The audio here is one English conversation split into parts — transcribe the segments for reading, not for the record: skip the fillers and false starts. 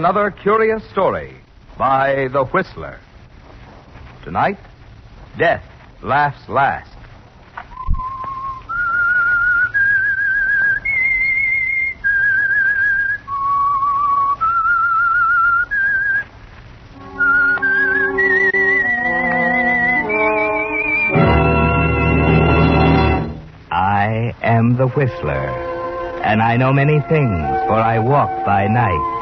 another curious story by The Whistler. Tonight, Death Laughs Last. I am the Whistler, and I know many things, for I walk by night.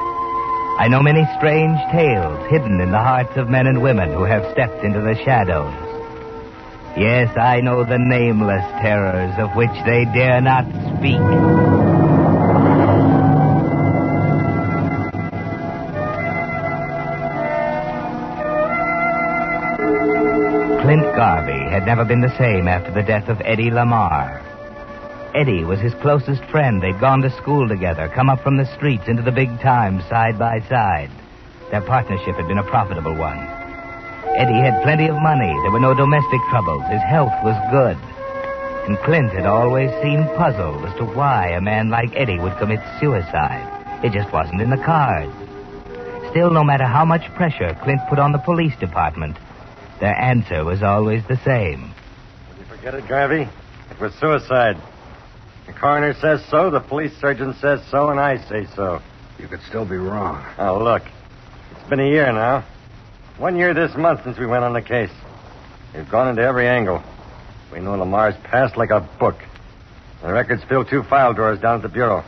I know many strange tales hidden in the hearts of men and women who have stepped into the shadows. Yes, I know the nameless terrors of which they dare not speak. Clint Garvey had never been the same after the death of Eddie Lamar. Eddie was his closest friend. They'd gone to school together, come up from the streets into the big time side by side. Their partnership had been a profitable one. Eddie had plenty of money. There were no domestic troubles. His health was good. And Clint had always seemed puzzled as to why a man like Eddie would commit suicide. It just wasn't in the cards. Still, no matter how much pressure Clint put on the police department, their answer was always the same. Did you forget it, Garvey? It was suicide. The coroner says so, the police surgeon says so, and I say so. You could still be wrong. Oh, look. It's been a year now. 1 year this month since we went on the case. We've gone into every angle. We know Lamar's past like a book. The records fill 2 file drawers down at the bureau.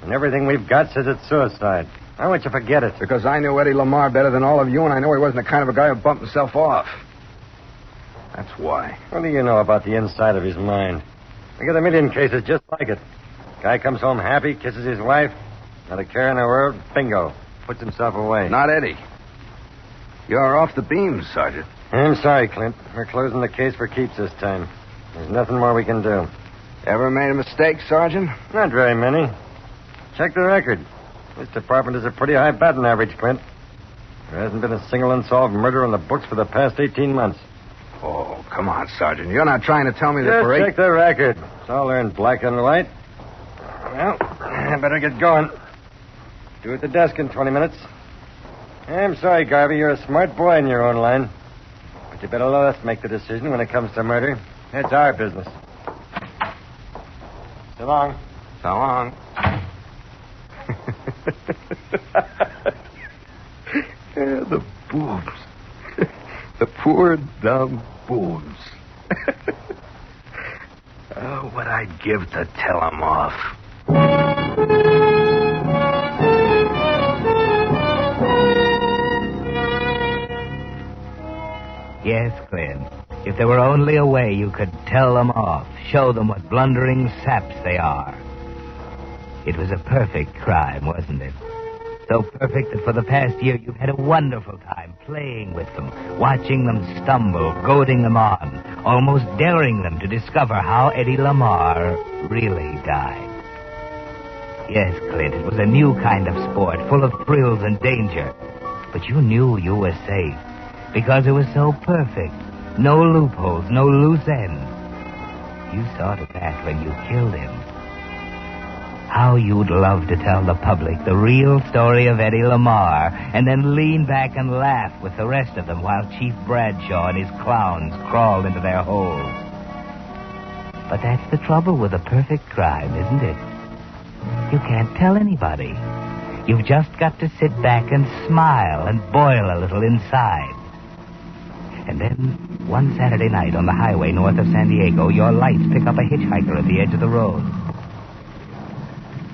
And everything we've got says it's suicide. Why won't you forget it? Because I knew Eddie Lamar better than all of you, and I know he wasn't the kind of a guy who bumped himself off. That's why. What do you know about the inside of his mind? We got a million cases just like it. Guy comes home happy, kisses his wife, not a care in the world, bingo, puts himself away. Not Eddie. You're off the beam, Sergeant. I'm sorry, Clint. We're closing the case for keeps this time. There's nothing more we can do. Ever made a mistake, Sergeant? Not very many. Check the record. This department is a pretty high batting average, Clint. There hasn't been a single unsolved murder on the books for the past 18 months. Oh, come on, Sergeant. You're not trying to tell me that Just for check the record. It's all there in black and white. Well, I better get going. Due at the desk in 20 minutes. I'm sorry, Garvey. You're a smart boy in your own line. But you better let us make the decision when it comes to murder. It's our business. So long. So long. Yeah, the boobs. The poor, dumb boobs. Oh, what I'd give to tell them off. Yes, Clint. If there were only a way you could tell them off, show them what blundering saps they are. It was a perfect crime, wasn't it? So perfect that for the past year you've had a wonderful time playing with them, watching them stumble, goading them on, almost daring them to discover how Eddie Lamar really died. Yes, Clint, it was a new kind of sport, full of thrills and danger. But you knew you were safe, because it was so perfect. No loopholes, no loose ends. You saw to that when you killed him. How you'd love to tell the public the real story of Eddie Lamar and then lean back and laugh with the rest of them while Chief Bradshaw and his clowns crawled into their holes. But that's the trouble with a perfect crime, isn't it? You can't tell anybody. You've just got to sit back and smile and boil a little inside. And then, one Saturday night on the highway north of San Diego, your lights pick up a hitchhiker at the edge of the road.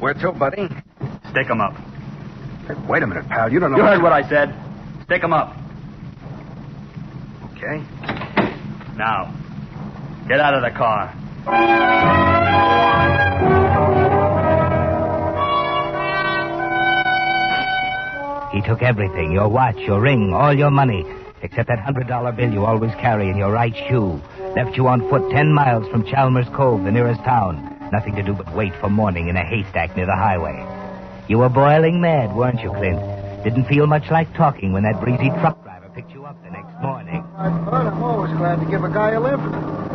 Where to, buddy? Stick 'em up. Hey, wait a minute, pal. You don't know... You heard what I said. Stick 'em up. Okay. Now, get out of the car. He took everything, your watch, your ring, all your money, except that $100 bill you always carry in your right shoe. Left you on foot 10 miles from Chalmers Cove, the nearest town. Nothing to do but wait for morning in a haystack near the highway. You were boiling mad, weren't you, Clint? Didn't feel much like talking when that breezy truck driver picked you up the next morning. I'm always glad to give a guy a lift.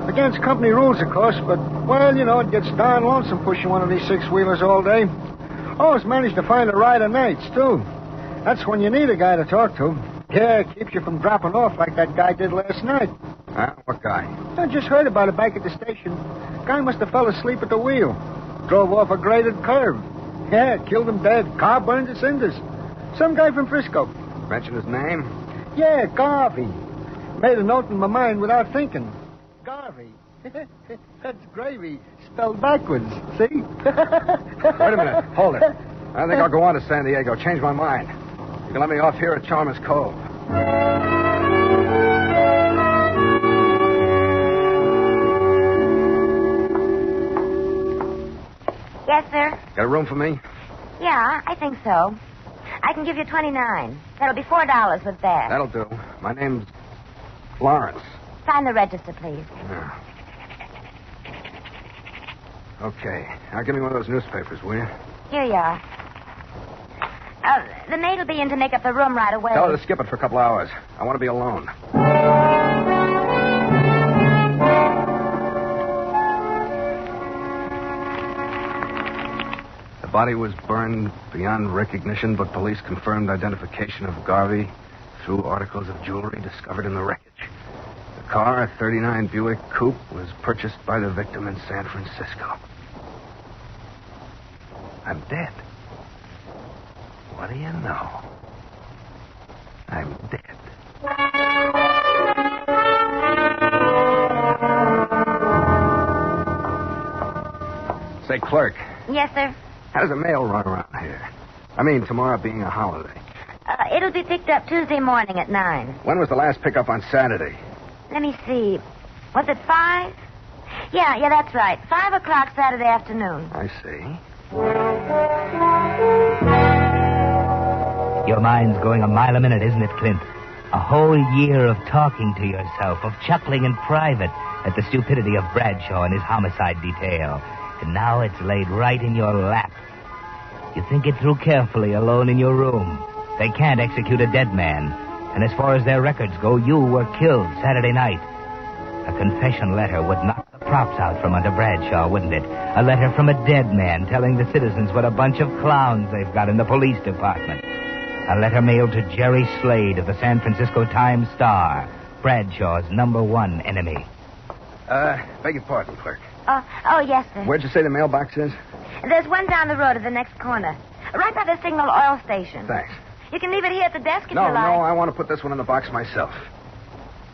Against company rules, of course, but, well, you know, it gets darn lonesome pushing one of these six-wheelers all day. Always manage to find a ride of nights, too. That's when you need a guy to talk to. Yeah, keeps you from dropping off like that guy did last night. Huh? What guy? I just heard about it back at the station. Guy must have fell asleep at the wheel. Drove off a graded curve. Yeah, killed him dead. Car burned to cinders. Some guy from Frisco. Mention his name? Yeah, Garvey. Made a note in my mind without thinking. Garvey. That's gravy spelled backwards. See? Wait a minute. Hold it. I think I'll go on to San Diego. Change my mind. You can let me off here at Chalmers Cove. Yes, sir? Got a room for me? Yeah, I think so. I can give you $29. That'll be $4 with that. That'll do. My name's Lawrence. Sign the register, please. Yeah. Okay. Now give me one of those newspapers, will you? Here you are. The maid will be in to make up the room right away. Tell her to skip it for a couple hours. I want to be alone. The body was burned beyond recognition, but police confirmed identification of Garvey through articles of jewelry discovered in the wreckage. The car, a 39 Buick Coupe, was purchased by the victim in San Francisco. I'm dead. What do you know? I'm dead. Say, clerk, Yes, sir. how does the mail run around here? I mean, tomorrow being a holiday. It'll be picked up Tuesday morning at 9. When was the last pickup on Saturday? Let me see. Was it 5? Yeah, that's right. 5 o'clock Saturday afternoon. I see. Your mind's going a mile a minute, isn't it, Clint? A whole year of talking to yourself, of chuckling in private at the stupidity of Bradshaw and his homicide detail. And now it's laid right in your lap. You think it through carefully alone in your room. They can't execute a dead man. And as far as their records go, you were killed Saturday night. A confession letter would knock the props out from under Bradshaw, wouldn't it? A letter from a dead man telling the citizens what a bunch of clowns they've got in the police department. A letter mailed to Jerry Slade of the San Francisco Times-Star, Bradshaw's #1 enemy. Beg your pardon, clerk. Oh, yes, sir. Where'd you say the mailbox is? There's one down the road at the next corner. Right by the Signal Oil Station. Thanks. You can leave it here at the desk if No, you like. I want to put this one in the box myself.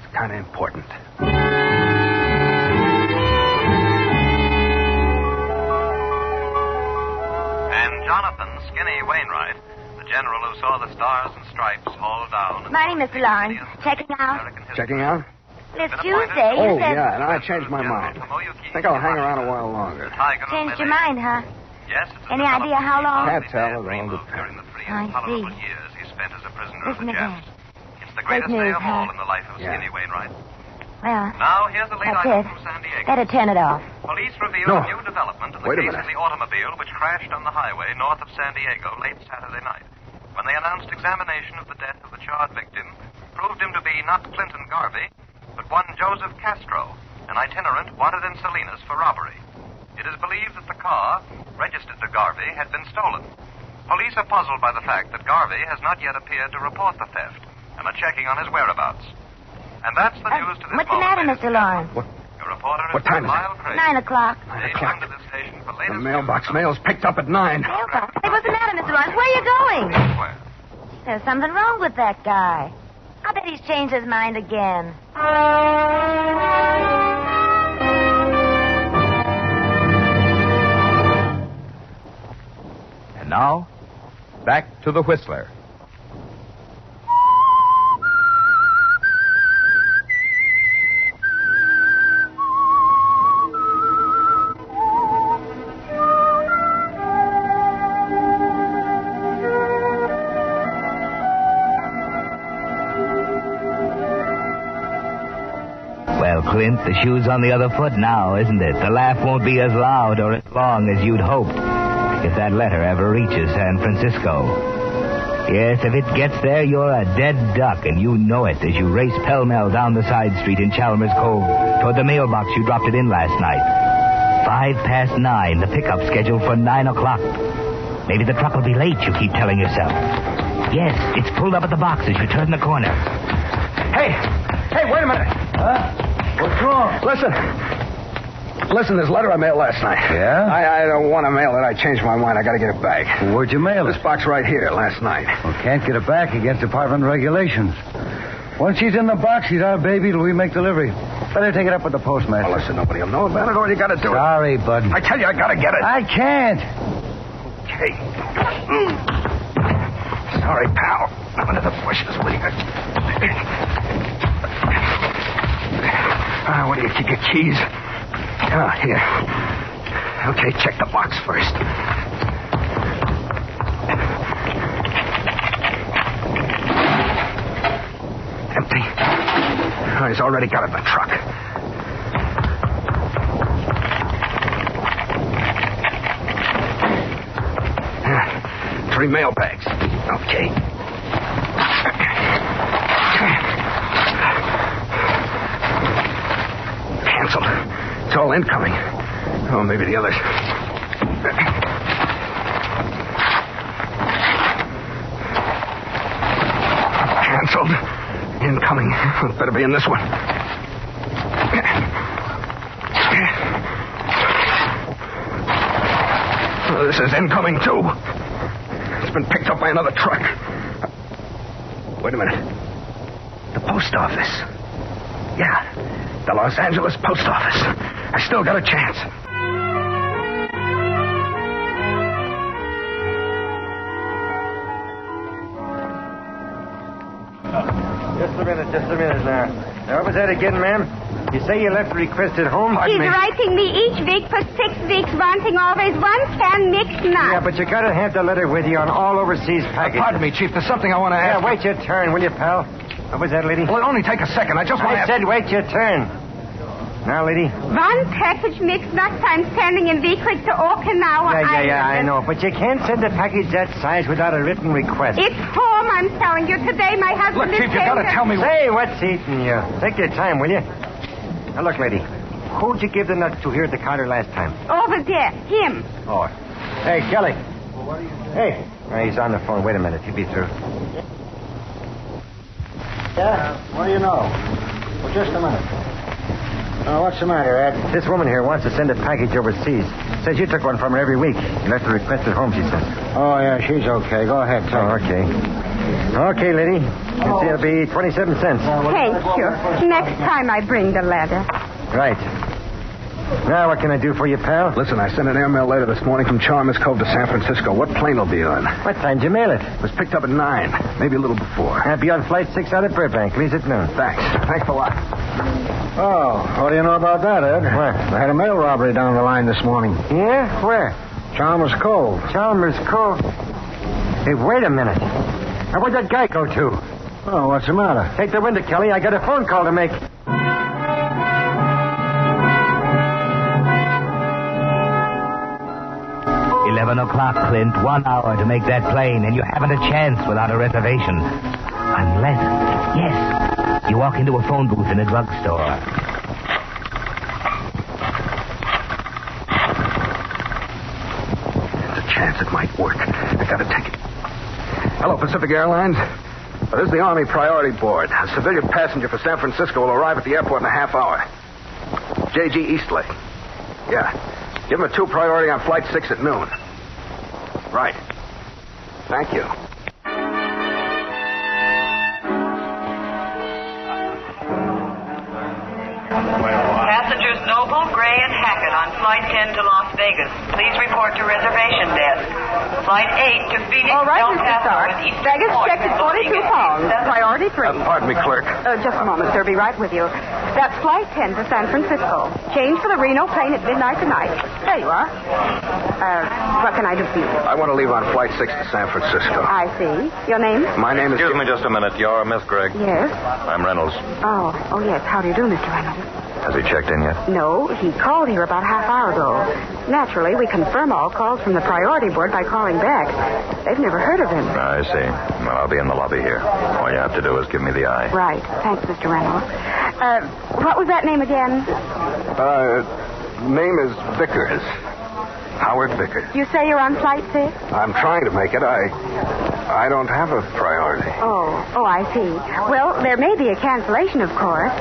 It's kind of important. And Jonathan Skinny Wainwright, the general who saw the stars and stripes haul down. Morning, Mr. Lawrence. Checking out? Checking out? It's Tuesday. Oh, You said... yeah, and I changed my mind. Think I'll hang around a while longer. Changed your mind, huh? Yes. Any idea how long? Can't tell. It all During the free I and tolerable see. years he spent as a prisoner of Isn't the it Japs. It's the Great greatest day news, of all huh? in the life of Yeah. Skinny Wainwright. Well, Now, here's a late that's item it. from San Diego. Better turn it off. Police reveal No. a new development in the Wait a case minute. of the automobile which crashed on the highway north of San Diego late Saturday night. When they announced examination of the death of the charred victim, proved him to be not Clinton Garvey, but one Joseph Castro, an itinerant wanted in Salinas for robbery. It is believed that the car, registered to Garvey, had been stolen. Police are puzzled by the fact that Garvey has not yet appeared to report the theft and are checking on his whereabouts. And that's the news to this What's the matter, moment, Mr. Lawrence? Your reporter What is time is it? Lyle Craig. 9 o'clock. Stay tuned to this station for The latest mailbox news. mail's picked up at 9. Mailbox. Hey, what's the matter, Mr. Lawrence? Where are you going? Where? There's something wrong with that guy. I bet he's changed his mind again. And now, back to the Whistler. Well, Clint, the shoe's on the other foot now, isn't it? The laugh won't be as loud or as long as you'd hoped if that letter ever reaches San Francisco. Yes, if it gets there, you're a dead duck, and you know it as you race pell-mell down the side street in Chalmers Cove toward the mailbox you dropped it in last night. 9:05, the pickup scheduled for 9 o'clock. Maybe the truck will be late, you keep telling yourself. Yes, it's pulled up at the box as you turn the corner. Hey, wait a minute. What's wrong? Listen, this letter I mailed last night. Yeah? I don't want to mail it. I changed my mind. I got to get it back. Where'd you mail This it? box right here, last night. Well, can't get it back against department regulations. Once she's in the box, she's our baby till we make delivery. Better take it up with the postmaster. Well, listen, nobody will know about it. All you got to do it. Sorry, bud. I tell you, I got to get it. I can't. Okay. Sorry, pal. I'm under the bushes with you. Where do you keep your keys? Oh, here. Okay, check the box first. Empty. Oh, he's already got it in the truck. Yeah, 3 mail bags. Okay. Canceled. It's all incoming. Oh, maybe the others. Canceled. Incoming. Better be in this one. Oh, this is incoming, too. It's been picked up by another truck. Wait a minute. The post office. Yeah, the Los Angeles post office. I still got a chance. Just a minute now. Now, what was that again, ma'am? You say you left a request at home? He's writing me each week for 6 weeks, wanting always 1 can mixed nuts. Yeah, but you gotta have the letter with you on all overseas packages. Pardon me, Chief. There's something I want to ask. Yeah, wait your turn, will you, pal? What was that, lady? Well, it'll only take a second. I just want to I said wait your turn. Now, lady. 1 package mixed nuts I'm sending in weekly to Okinawa Island. Yeah, I know. But you can't send a package that size without a written request. It's home, I'm telling you. Today my husband Look, is Chief, you gotta tell me. Say, what's eating you? Take your time, will you? Now, look, lady. Who'd you give the nuts to here at the counter last time? Over there. Him. Oh. Hey, Kelly. Hey. He's on the phone. Wait a minute. He'll be through. Yeah? What do you know? Well, just a minute. What's the matter, Ed? This woman here wants to send a package overseas. Says you took one from her every week. You left a request at home, she says. Oh, yeah, she's okay. Go ahead, take it. Okay. Okay, lady. It'll be 27 cents. Thank you. Next time I bring the letter. Right. Now, what can I do for you, pal? Listen, I sent an airmail letter this morning from Chalmers Cove to San Francisco. What plane will be on? What time did you mail it? It was picked up at 9, maybe a little before. I'll be on flight 6 out of Burbank. Leaves at noon. Thanks a lot. Oh, what do you know about that, Ed? What? I had a mail robbery down the line this morning. Yeah? Where? Chalmers Cove. Chalmers Cove. Hey, wait a minute. Now, where'd that guy go to? Oh, what's the matter? Take the window, Kelly. I got a phone call to make. 11 o'clock, Clint. 1 hour to make that plane, and you haven't a chance without a reservation. Unless, yes, you walk into a phone booth in a drugstore. There's a chance it might work. I got to take it. Hello, Pacific Airlines. This is the Army Priority Board. A civilian passenger for San Francisco will arrive at the airport in a half hour. J.G. Eastlake. Yeah. Give him a 2 priority on flight 6 at noon. Right. Thank you. Passengers Noble, Gray, and Hackett on Flight 10 to Las Vegas. Please report to reservation desk. Flight 8 to Phoenix. All right, El Mr. Paso, Stark. and Eastern Baggage Point. checked at 42 pounds. Priority 3. Pardon me, clerk. Just a moment, sir. Be right with you. That's Flight 10 to San Francisco. Change for the Reno plane at midnight tonight. There you are. What can I do for you? I want to leave on flight 6 to San Francisco. I see. Your name? My name is... Excuse me just a minute. You're Miss Gregg? Yes. I'm Reynolds. Oh, yes. How do you do, Mr. Reynolds? Has he checked in yet? No, he called here about a half hour ago. Naturally, we confirm all calls from the priority board by calling back. They've never heard of him. I see. Well, I'll be in the lobby here. All you have to do is give me the eye. Right. Thanks, Mr. Reynolds. What was that name again? Name is Vickers. Howard Vickers. You say you're on Flight 6? I'm trying to make it. I don't have a priority. Oh, I see. Well, there may be a cancellation, of course.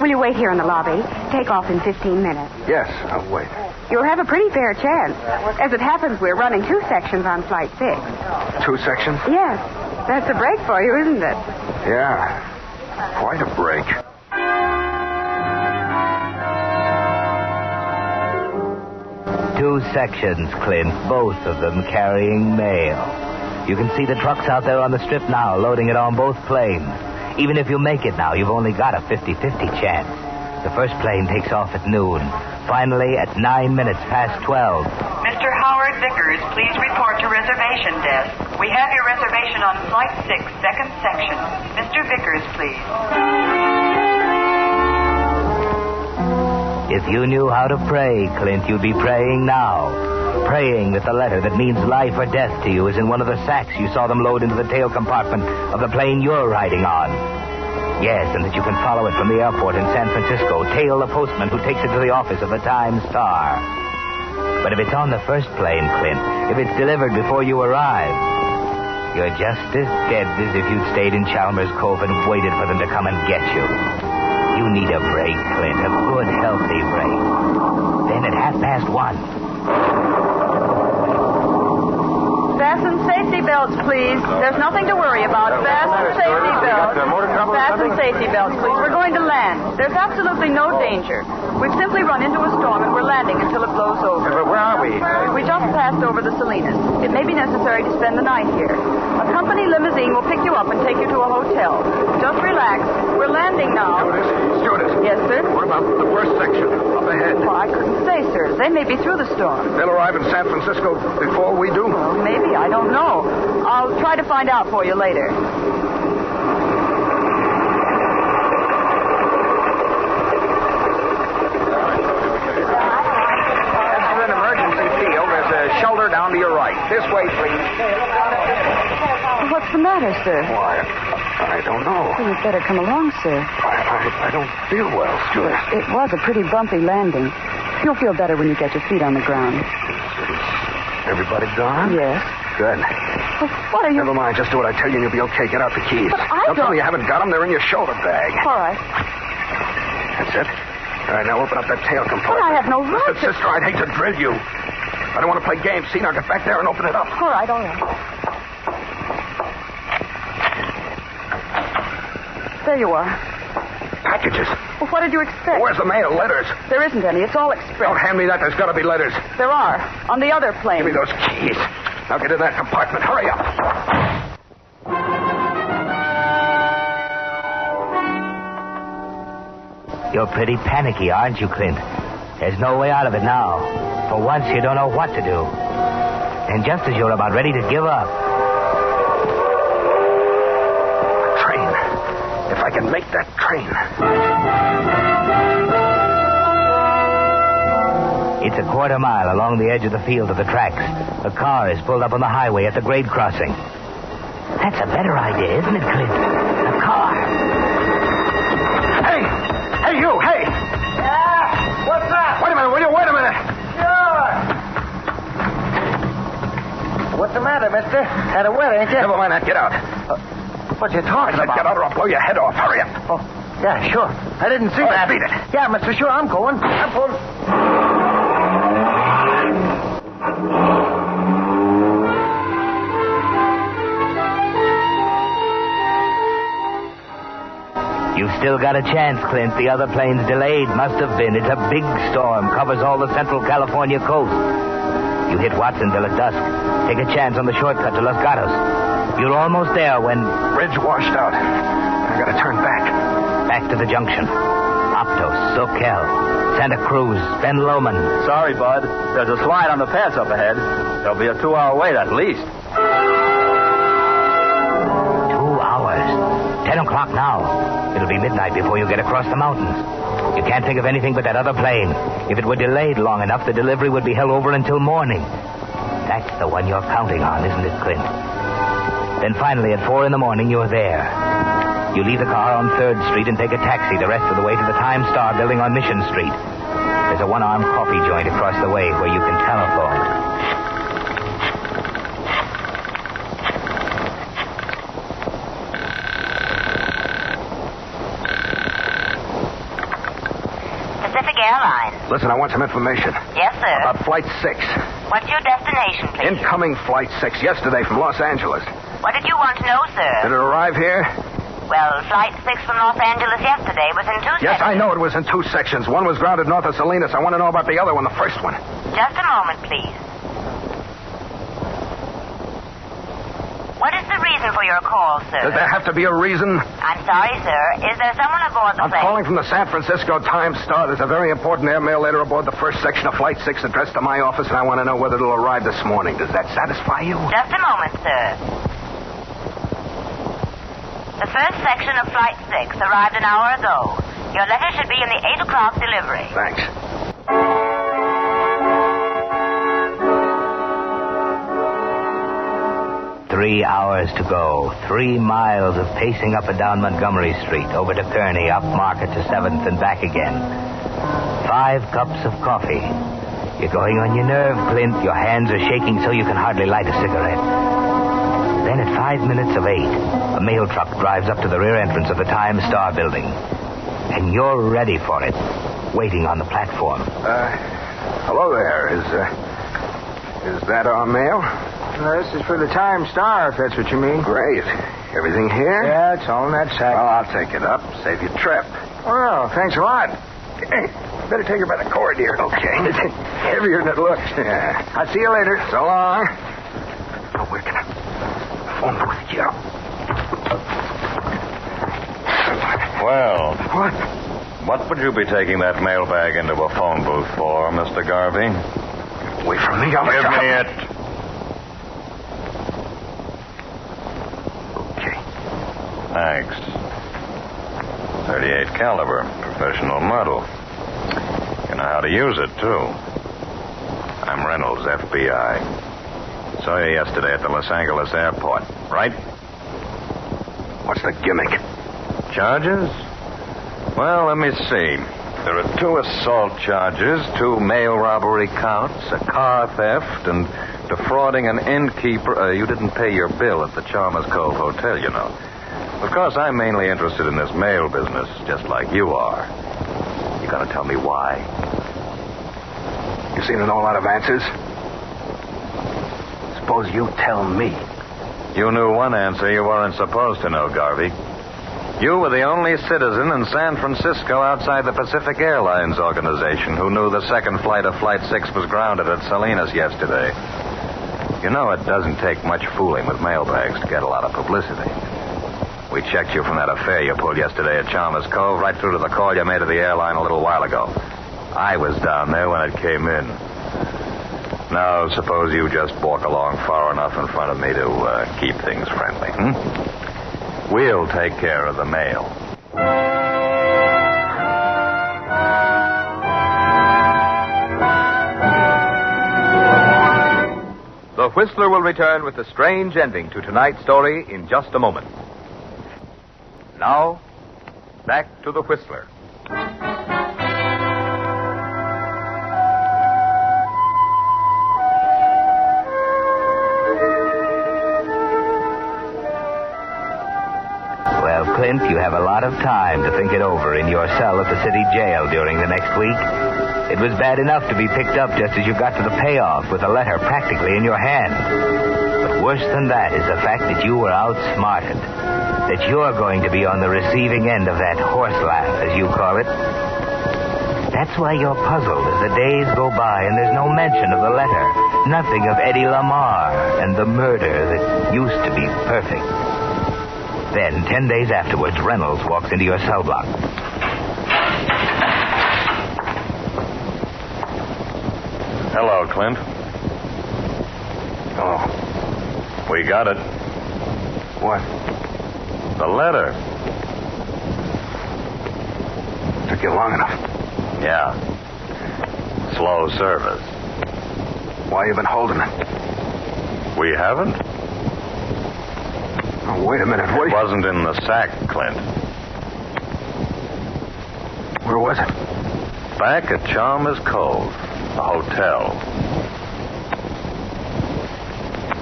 Will you wait here in the lobby? Take off in 15 minutes. Yes, I'll wait. You'll have a pretty fair chance. As it happens, we're running 2 sections on Flight 6. 2 sections? Yes. That's a break for you, isn't it? Yeah. Quite a break. Two sections, Clint, both of them carrying mail. You can see the trucks out there on the strip now, loading it on both planes. Even if you make it now, you've only got a 50-50 chance. The first plane takes off at noon. Finally, at 9 minutes past 12. Mr. Howard Vickers, please report to reservation desk. We have your reservation on Flight 6, second section. Mr. Vickers, please. If you knew how to pray, Clint, you'd be praying now. Praying that the letter that means life or death to you is in one of the sacks you saw them load into the tail compartment of the plane you're riding on. Yes, and that you can follow it from the airport in San Francisco, tail the postman who takes it to the office of the Times-Star. But if it's on the first plane, Clint, if it's delivered before you arrive, you're just as dead as if you'd stayed in Chalmers Cove and waited for them to come and get you. You need a break, Clint, a good, healthy break. Then at 1:30. Fasten safety belts, please. There's nothing to worry about. Fasten safety belts. Fasten safety belts, please. We're going to land. There's absolutely no danger. We've simply run into a storm and we're landing until it blows over. But where are we? We just passed over the Salinas. It may be necessary to spend the night here. A company limousine will pick you up and take you to a hotel. Just relax. We're landing now. Stewardess. Yes, sir? What about the first section up ahead? Well, I couldn't say, sir. They may be through the storm. They'll arrive in San Francisco before we do? Well, maybe. I don't know. I'll try to find out for you later. Shoulder down to your right. This way, please. What's the matter, sir? Why, I don't know. Well, you'd better come along, sir. I don't feel well, Stuart. It was a pretty bumpy landing. You'll feel better when you get your feet on the ground. Everybody gone? Yes. Good. Well, what are you... Never mind. Just do what I tell you and you'll be okay. Get out the keys. But I Don't tell don't... me you haven't got them. They're in your shoulder bag. All right. That's it. All right, now open up that tail compartment. But I have no right to... Sister, I'd hate to drill you. I don't want to play games. See, now get back there and open it up. All right, all right. There you are. Packages. Well, what did you expect? Where's the mail? Letters. There isn't any. It's all express. Don't hand me that. There's got to be letters. There are. On the other plane. Give me those keys. Now get in that compartment. Hurry up. You're pretty panicky, aren't you, Clint? There's no way out of it now. For once, you don't know what to do. And just as you're about ready to give up... Train. If I can make that train. It's a quarter mile along the edge of the field to the tracks. A car is pulled up on the highway at the grade crossing. That's a better idea, isn't it, Clint? A car. Hey! Hey, you! Hey! Yeah? What's that? Wait a minute, will you? Wait a minute. Sure. What's the matter, mister? Had a wet, ain't you? Never mind that. Get out. What you talking about? Get out or I'll blow your head off. Hurry up. Oh, yeah, sure. I didn't see that. Beat it. Yeah, mister, sure, I'm going. I'm pulling. You've still got a chance, Clint. The other plane's delayed. Must have been. It's a big storm. Covers all the Central California coast. You hit Watsonville at dusk. Take a chance on the shortcut to Los Gatos. You're almost there when... Bridge washed out. I gotta turn back. Back to the junction. Aptos, Soquel, Santa Cruz, Ben Lomond. Sorry, Bud. There's a slide on the pass up ahead. There'll be a 2-hour wait at least. 2 hours. 10 o'clock now. It'll be midnight before you get across the mountains. You can't think of anything but that other plane. If it were delayed long enough, the delivery would be held over until morning. That's the one you're counting on, isn't it, Clint? Then finally, at 4 a.m, you're there. You leave the car on 3rd Street and take a taxi the rest of the way to the Times-Star building on Mission Street. There's a one-armed coffee joint across the way where you can telephone. Airlines. Listen, I want some information. Yes, sir. About Flight 6. What's your destination, please? Incoming Flight 6 yesterday from Los Angeles. What did you want to know, sir? Did it arrive here? Well, Flight 6 from Los Angeles yesterday was in two Yes, sections. I know it was in two sections. One was grounded north of Salinas. I want to know about the other one, the first one. Just a moment, please. What is the reason for your call, sir? Does there have to be a reason? I'm sorry, sir. Is there someone aboard the I'm plane? calling from the San Francisco Times-Star. There's a very important airmail later aboard the first section of Flight 6 addressed to my office, and I want to know whether it'll arrive this morning. Does that satisfy you? Just a moment, sir. The first section of Flight 6 arrived an hour ago. Your letter should be in the 8 o'clock delivery. Thanks. Three hours to go. 3 miles of pacing up and down Montgomery Street, over to Kearney, up Market to 7th and back again. 5 cups of coffee. You're going on your nerve, Clint. Your hands are shaking so you can hardly light a cigarette. Then at 5 minutes of 8, a mail truck drives up to the rear entrance of the Times-Star building. And you're ready for it, waiting on the platform. Hello there. Is that our mail? This is for the Times-Star, if that's what you mean. Great. Everything here? Yeah, it's all in that sack. Well, I'll take it up. Save your trip. Oh, thanks a lot. Hey, better take her by the cord here. Okay. It's heavier than it looks. Yeah. I'll see you later. So long. Oh, we're gonna phone booth here. Well, What? what would you be taking that mailbag into a phone booth for, Mr. Garvey? Wait for me. I'll Give me it. Okay. Thanks. 38 caliber, professional model. You know how to use it, too. I'm Reynolds, FBI. Saw you yesterday at the Los Angeles airport, right? What's the gimmick? Charges? Well, let me see. There are 2 assault charges, 2 mail robbery counts, a car theft, and defrauding an innkeeper. You didn't pay your bill at the Chalmers Cove Hotel, you know. Of course, I'm mainly interested in this mail business, just like you are. You gonna tell me why? You seem to know a lot of answers. Suppose you tell me. You knew one answer you weren't supposed to know, Garvey. You were the only citizen in San Francisco outside the Pacific Airlines organization who knew the second flight of Flight 6 was grounded at Salinas yesterday. You know it doesn't take much fooling with mailbags to get a lot of publicity. We checked you from that affair you pulled yesterday at Chalmers Cove right through to the call you made to the airline a little while ago. I was down there when it came in. Now, suppose you just walk along far enough in front of me to keep things friendly, We'll take care of the mail. The Whistler will return with the strange ending to tonight's story in just a moment. Now, back to the Whistler. Well, Clint, you have a lot of time to think it over in your cell at the city jail during the next week. It was bad enough to be picked up just as you got to the payoff with a letter practically in your hand. But worse than that is the fact that you were outsmarted. That you're going to be on the receiving end of that horse laugh, as you call it. That's why you're puzzled as the days go by and there's no mention of the letter. Nothing of Eddie Lamar and the murder that used to be perfect. Then, 10 days afterwards, Reynolds walks into your cell block. Hello, Clint. Oh. We got it. What? The letter. Took you long enough. Yeah. Slow service. Why you been holding it? We haven't? Oh, wait a minute. It wasn't in the sack, Clint. Where was it? Back at Chalmers Cove, the hotel.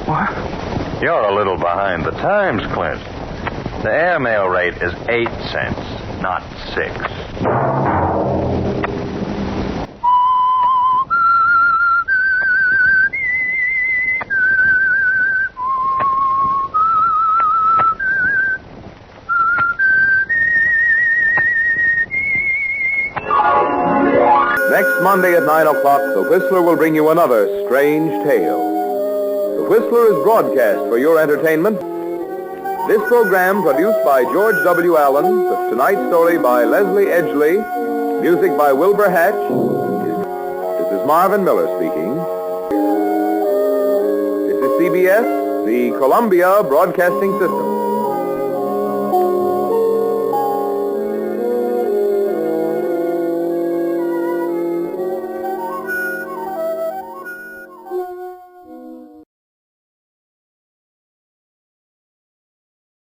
What? You're a little behind the times, Clint. The airmail rate is 8 cents, not 6. Monday at 9 o'clock, the Whistler will bring you another strange tale. The Whistler is broadcast for your entertainment. This program, produced by George W. Allen, with tonight's story by Leslie Edgley, music by Wilbur Hatch. This is Marvin Miller speaking. This is CBS, the Columbia Broadcasting System.